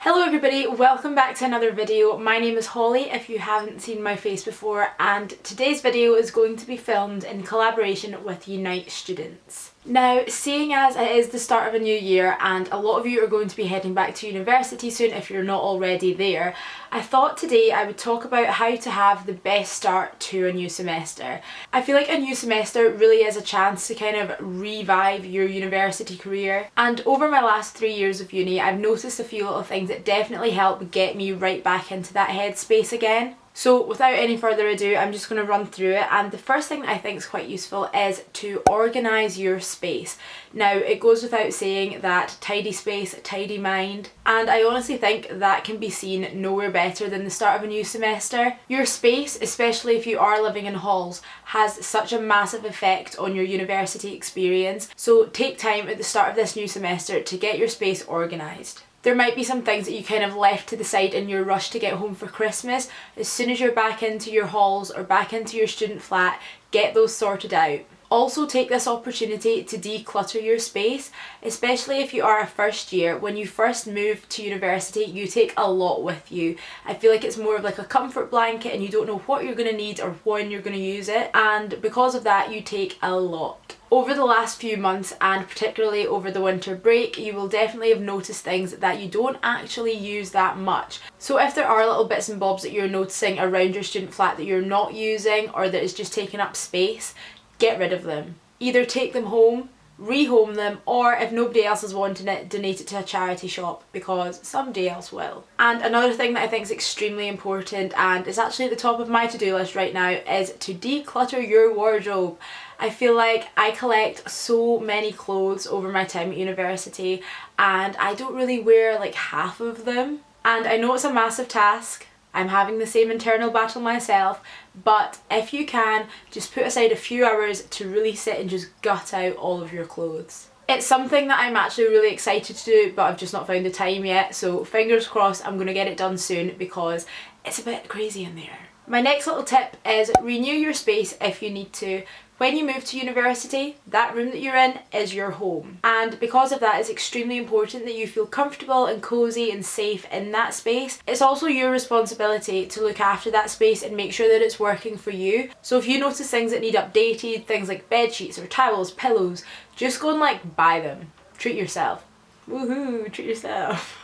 Hello everybody, welcome back to another video. My name is Holly if you haven't seen my face before, and today's video is going to be filmed in collaboration with Unite students. Now, seeing as it is the start of a new year and a lot of you are going to be heading back to university soon if you're not already there, I thought today I would talk about how to have the best start to a new semester. I feel like a new semester really is a chance to kind of revive your university career, and over my last 3 years of uni I've noticed a few little things that definitely help get me right back into that headspace again. So without any further ado, I'm just going to run through it, and the first thing that I think is quite useful is to organise your space. Now, it goes without saying that tidy space, tidy mind, and I honestly think that can be seen nowhere better than the start of a new semester. Your space, especially if you are living in halls, has such a massive effect on your university experience, so take time at the start of this new semester to get your space organised. There might be some things that you kind of left to the side in your rush to get home for Christmas. As soon as you're back into your halls or back into your student flat, get those sorted out. Also take this opportunity to declutter your space, especially if you are a first year. When you first move to university, you take a lot with you. I feel like it's more of like a comfort blanket and you don't know what you're going to need or when you're going to use it, and because of that you take a lot. Over the last few months, and particularly over the winter break, you will definitely have noticed things that you don't actually use that much. So if there are little bits and bobs that you're noticing around your student flat that you're not using or that is just taking up space, get rid of them. Either take them home, rehome them, or if nobody else is wanting it, donate it to a charity shop, because somebody else will. And another thing that I think is extremely important, and is actually at the top of my to-do list right now, is to declutter your wardrobe. I feel like I collect so many clothes over my time at university and I don't really wear like half of them. And I know it's a massive task. I'm having the same internal battle myself, but if you can, just put aside a few hours to really sit and just gut out all of your clothes. It's something that I'm actually really excited to do, but I've just not found the time yet, so fingers crossed I'm going to get it done soon because it's a bit crazy in there. My next little tip is renew your space if you need to. When you move to university, that room that you're in is your home. And because of that, it's extremely important that you feel comfortable and cosy and safe in that space. It's also your responsibility to look after that space and make sure that it's working for you. So if you notice things that need updated, things like bed sheets or towels, pillows, just go and buy them. Treat yourself. Woohoo, treat yourself.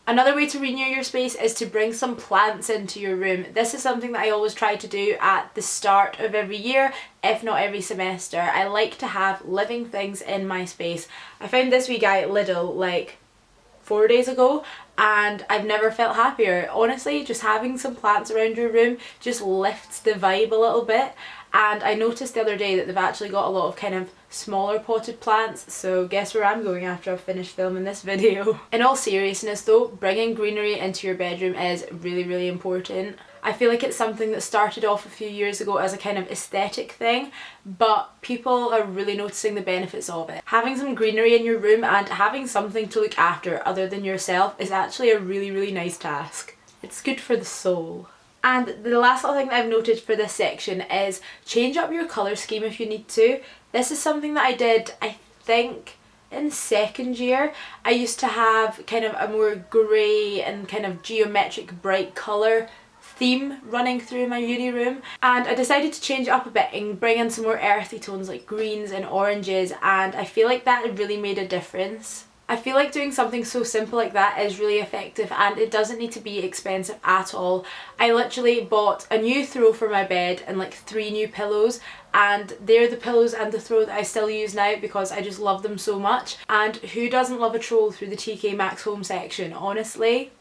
Another way to renew your space is to bring some plants into your room. This is something that I always try to do at the start of every year, if not every semester. I like to have living things in my space. I found this wee guy at Lidl like 4 days ago and I've never felt happier. Honestly, just having some plants around your room just lifts the vibe a little bit. And I noticed the other day that they've actually got a lot of kind of smaller potted plants, so guess where I'm going after I've finished filming this video. In all seriousness though, bringing greenery into your bedroom is really important. I feel like it's something that started off a few years ago as a kind of aesthetic thing, but people are really noticing the benefits of it. Having some greenery in your room and having something to look after other than yourself is actually a really nice task. It's good for the soul. And the last little thing that I've noted for this section is change up your colour scheme if you need to. This is something that I did, I think, in second year. I used to have kind of a more grey and kind of geometric bright colour theme running through my uni room, and I decided to change it up a bit and bring in some more earthy tones like greens and oranges, and I feel like that really made a difference. I feel like doing something so simple like that is really effective, and it doesn't need to be expensive at all. I literally bought a new throw for my bed and like 3 new pillows, and they're the pillows and the throw that I still use now because I just love them so much. And who doesn't love a troll through the TK Maxx home section? Honestly,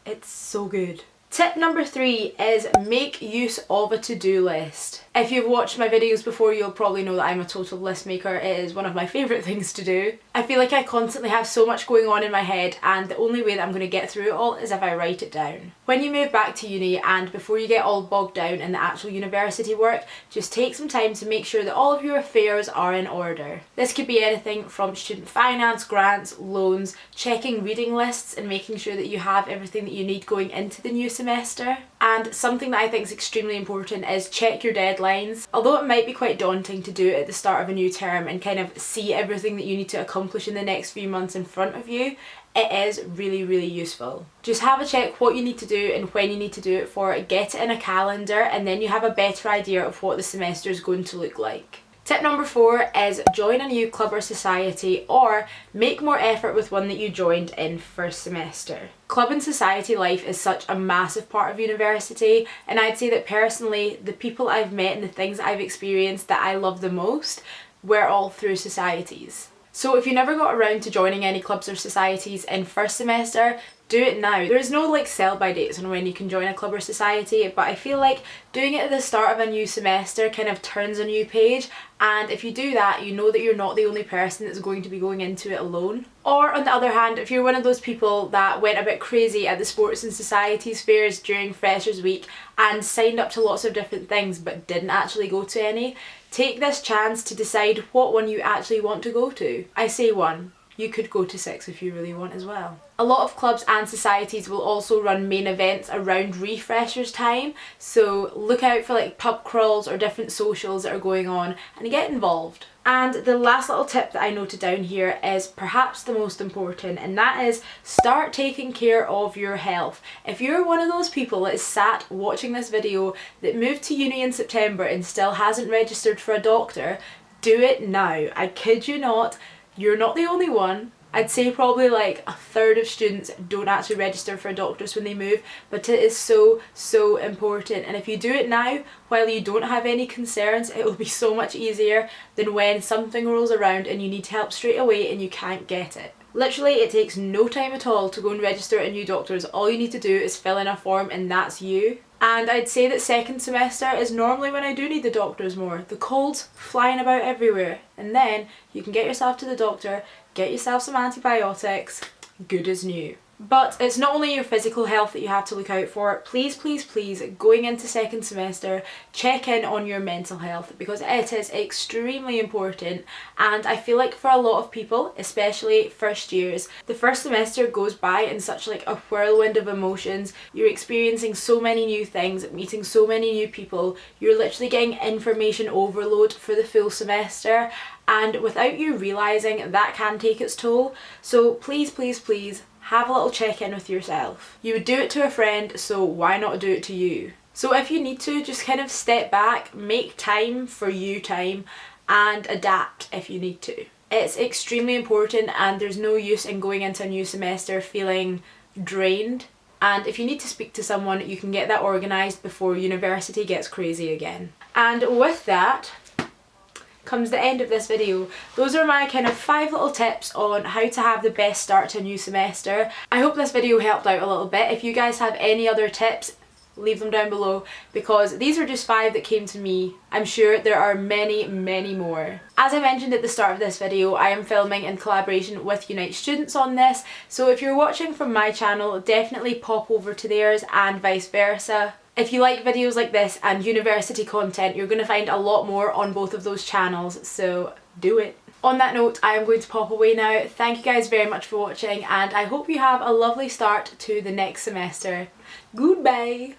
it's so good. Tip number 3 is make use of a to-do list. If you've watched my videos before, you'll probably know that I'm a total list maker. It is one of my favourite things to do. I feel like I constantly have so much going on in my head, and the only way that I'm going to get through it all is if I write it down. When you move back to uni and before you get all bogged down in the actual university work, just take some time to make sure that all of your affairs are in order. This could be anything from student finance, grants, loans, checking reading lists and making sure that you have everything that you need going into the new semester. And something that I think is extremely important is check your deadlines. Although it might be quite daunting to do it at the start of a new term and kind of see everything that you need to accomplish in the next few months in front of you, it is really, really useful. Just have a check what you need to do and when you need to do it for, get it in a calendar, and then you have a better idea of what the semester is going to look like. Tip number 4 is join a new club or society, or make more effort with one that you joined in first semester. Club and society life is such a massive part of university, and I'd say that personally the people I've met and the things I've experienced that I love the most were all through societies. So if you never got around to joining any clubs or societies in first semester, do it now. There is no like sell by dates on when you can join a club or society, but I feel like doing it at the start of a new semester kind of turns a new page, and if you do that, you know that you're not the only person that's going to be going into it alone. Or on the other hand, if you're one of those people that went a bit crazy at the sports and societies fairs during Freshers Week and signed up to lots of different things but didn't actually go to any, take this chance to decide what one you actually want to go to. I say one. You could go to 6 if you really want as well. A lot of clubs and societies will also run main events around refreshers time, so look out for like pub crawls or different socials that are going on and get involved. And the last little tip that I noted down here is perhaps the most important, and that is start taking care of your health. If you're one of those people that is sat watching this video that moved to uni in September and still hasn't registered for a doctor, do it now. I kid you not. You're not the only one. I'd say probably like a third of students don't actually register for doctors when they move, but it is so important, and if you do it now while you don't have any concerns, it will be so much easier than when something rolls around and you need help straight away and you can't get it. Literally, it takes no time at all to go and register at a new doctor's. All you need to do is fill in a form and that's you. And I'd say that second semester is normally when I do need the doctors more. The cold's flying about everywhere, and then you can get yourself to the doctor, get yourself some antibiotics, good as new. But it's not only your physical health that you have to look out for. Please, please, please, going into second semester, check in on your mental health, because it is extremely important. And I feel like for a lot of people, especially first years, the first semester goes by in such like a whirlwind of emotions. You're experiencing so many new things, meeting so many new people. You're literally getting information overload for the full semester, and without you realising, that can take its toll. So please, please, please, have a little check-in with yourself. You would do it to a friend, so why not do it to you? So if you need to, just kind of step back, make time for you time, and adapt if you need to. It's extremely important, and there's no use in going into a new semester feeling drained. And if you need to speak to someone, you can get that organised before university gets crazy again. And with that comes the end of this video. Those are my kind of 5 little tips on how to have the best start to a new semester. I hope this video helped out a little bit. If you guys have any other tips, leave them down below, because these are just 5 that came to me. I'm sure there are many, many more. As I mentioned at the start of this video, I am filming in collaboration with Unite Students on this, so if you're watching from my channel, definitely pop over to theirs and vice versa. If you like videos like this and university content, you're going to find a lot more on both of those channels, so do it. On that note, I am going to pop away now. Thank you guys very much for watching, and I hope you have a lovely start to the next semester. Goodbye!